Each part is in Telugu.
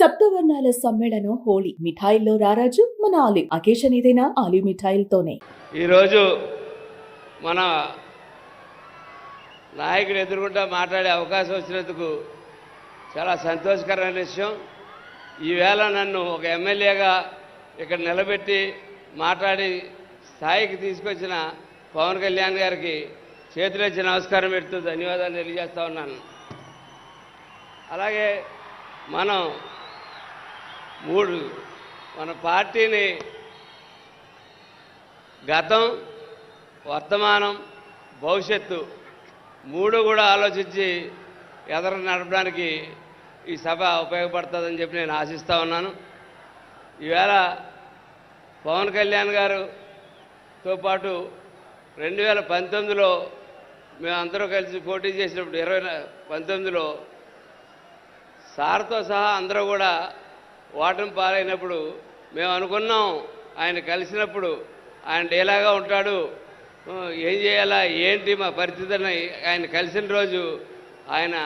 సప్తవర్ణాల సమ్మేళనం హోళీ. మిఠాయిల్లో రారాజు మన ఆలివ్. అకేషన్ ఏదైనా ఆలివ్ మిఠాయిలతోనే. ఈరోజు మన నాయకుడు ఎదురుగుంటా మాట్లాడే అవకాశం వచ్చినందుకు చాలా సంతోషకరమైన విషయం. ఈవేళ నన్ను ఒక ఎమ్మెల్యేగా ఇక్కడ నిలబెట్టి మాట్లాడి స్థాయికి తీసుకొచ్చిన పవన్ కళ్యాణ్ గారికి చేతులెత్తి నమస్కారం పెడుతూ ధన్యవాదాలు తెలియజేస్తా ఉన్నాను. అలాగే మనం మన పార్టీని గతం, వర్తమానం, భవిష్యత్తు మూడు కూడా ఆలోచించి ఎదురు నడపడానికి ఈ సభ ఉపయోగపడుతుందని చెప్పి నేను ఆశిస్తూ ఉన్నాను. ఈవేళ పవన్ కళ్యాణ్ గారుతో పాటు 2019లో మేమందరూ కలిసి పోటీ చేసినప్పుడు 2019లో సార్తో సహా అందరూ కూడా ఓటమి పాలైనప్పుడు మేము అనుకున్నాం, ఆయన కలిసినప్పుడు ఆయన డేలాగా ఉంటాడు, ఏం చేయాలా ఏంటి మా పరిస్థితిని ఆయన కలిసిన రోజు ఆయన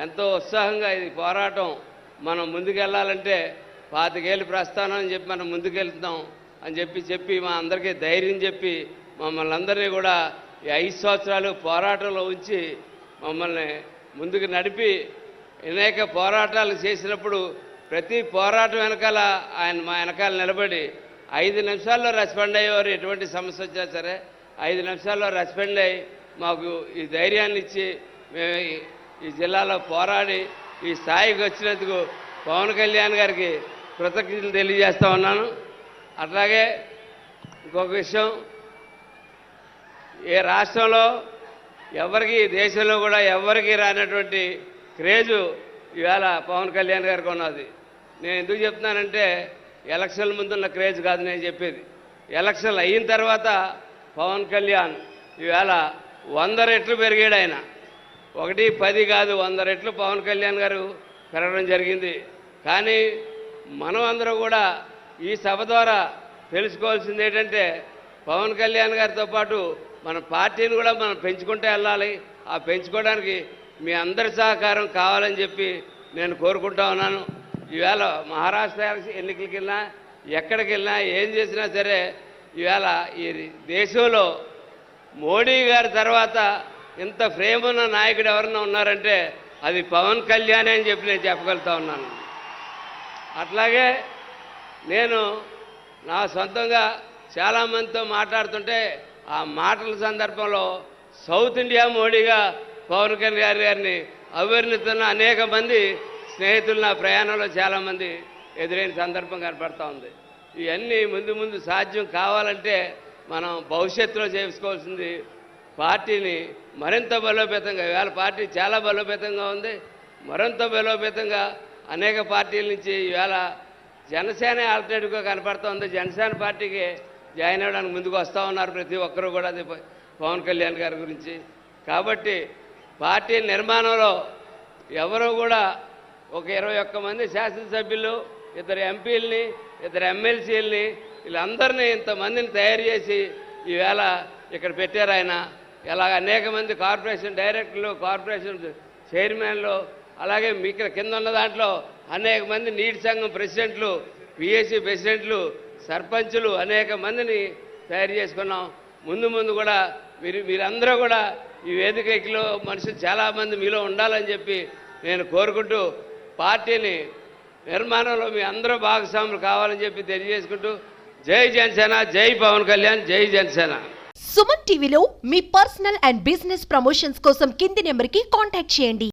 ఎంతో ఉత్సాహంగా ఇది పోరాటం మనం ముందుకెళ్ళాలంటే 25 ఏళ్ళు ప్రస్థానం అని చెప్పి మనం ముందుకెళ్తాం అని చెప్పి మా అందరికీ ధైర్యం చెప్పి మమ్మల్ని అందరినీ కూడా ఈ 5 సంవత్సరాలు పోరాటంలో ఉంచి మమ్మల్ని ముందుకు నడిపి అనేక పోరాటాలు చేసినప్పుడు ప్రతి పోరాటం వెనకాల ఆయన మా వెనకాల నిలబడి 5 నిమిషాల్లో రెస్పాండ్ అయ్యేవారు. ఎటువంటి సమస్య వచ్చినా సరే 5 నిమిషాల్లో రెస్పాండ్ అయ్యి మాకు ఈ ధైర్యాన్ని ఇచ్చి మేము ఈ జిల్లాలో పోరాడి ఈ స్థాయికి వచ్చినందుకు పవన్ కళ్యాణ్ గారికి కృతజ్ఞతలు తెలియజేస్తూ ఉన్నాను. అట్లాగే ఇంకొక విషయం, ఏ రాష్ట్రంలో ఎవరికి దేశంలో కూడా ఎవరికి రానటువంటి క్రేజు ఇవాళ పవన్ కళ్యాణ్ గారికి ఉన్నది. నేను ఎందుకు చెప్తున్నానంటే ఎలక్షన్ల ముందున్న క్రేజ్ కాదు నేను చెప్పేది. ఎలక్షన్లు అయిన తర్వాత పవన్ కళ్యాణ్ ఇవాళ 100 రెట్లు పెరిగాడు. ఆయన 1, 10 కాదు 100 రెట్లు పవన్ కళ్యాణ్ గారు పెరగడం జరిగింది. కానీ మనం అందరూ కూడా ఈ సభ ద్వారా తెలుసుకోవాల్సింది ఏంటంటే పవన్ కళ్యాణ్ గారితో పాటు మన పార్టీని కూడా మనం పెంచుకుంటూ వెళ్ళాలి. ఆ పెంచుకోవడానికి మీ అందరి సహకారం కావాలని చెప్పి నేను కోరుకుంటా ఉన్నాను. ఈవేళ మహారాష్ట్ర ఎన్నికలకి వెళ్ళినా ఎక్కడికి వెళ్ళినా ఏం చేసినా సరే ఈవేళ ఈ దేశంలో మోడీ గారి తర్వాత ఇంత ప్రేమ ఉన్న నాయకుడు ఎవరన్నా ఉన్నారంటే అది పవన్ కళ్యాణ్ అని చెప్పి నేను చెప్పగలుగుతా ఉన్నాను. అట్లాగే నేను నా సొంతంగా చాలామందితో మాట్లాడుతుంటే ఆ మాటల సందర్భంలో సౌత్ ఇండియా మోడీగా పవన్ కళ్యాణ్ గారిని అభివర్ణిస్తున్న అనేక మంది స్నేహితులు నా ప్రయాణంలో చాలామంది ఎదురైన సందర్భం కనపడతా ఉంది. ఇవన్నీ ముందు సాధ్యం కావాలంటే మనం భవిష్యత్తులో చేసుకోవాల్సింది పార్టీని మరింత బలోపేతంగా, ఈవేళ పార్టీ చాలా బలోపేతంగా ఉంది, మరింత బలోపేతంగా అనేక పార్టీల నుంచి ఈవేళ జనసేన ఆల్టర్నేటివ్గా కనపడతా ఉంది. జనసేన పార్టీకి జాయిన్ అవ్వడానికి ముందుకు వస్తూ ఉన్నారు ప్రతి ఒక్కరూ కూడా, అది పవన్ కళ్యాణ్ గారి గురించి. కాబట్టి పార్టీ నిర్మాణంలో ఎవరో కూడా ఒక 21 మంది శాసనసభ్యులు, 2 ఎంపీలని, 2 ఎమ్మెల్సీలని, వీళ్ళందరినీ ఇంతమందిని తయారు చేసి ఈవేళ ఇక్కడ పెట్టారు ఆయన. ఇలాగ అనేక మంది కార్పొరేషన్ డైరెక్టర్లు, కార్పొరేషన్ చైర్మన్లు, అలాగే మీకు కింద ఉన్న దాంట్లో అనేక మంది నీటి సంఘం ప్రెసిడెంట్లు, పిఎస్సి ప్రెసిడెంట్లు, సర్పంచులు అనేక మందిని తయారు చేసుకున్నాం. ముందు కూడా మీరందరూ కూడా ఈ వేదికలో మనుషులు చాలామంది మీలో ఉండాలని చెప్పి నేను కోరుకుంటూ పార్టీని నిర్మాణంలో మీ అందరూ భాగస్వాములు కావాలని చెప్పి తెలియజేసుకుంటూ జై జనసేన, జై పవన్ కళ్యాణ్, జై జనసేన. సుమన్ టీవీలో మీ పర్సనల్ అండ్ బిజినెస్ ప్రమోషన్స్ కోసం కింది నెంబర్కి కాంటాక్ట్ చేయండి.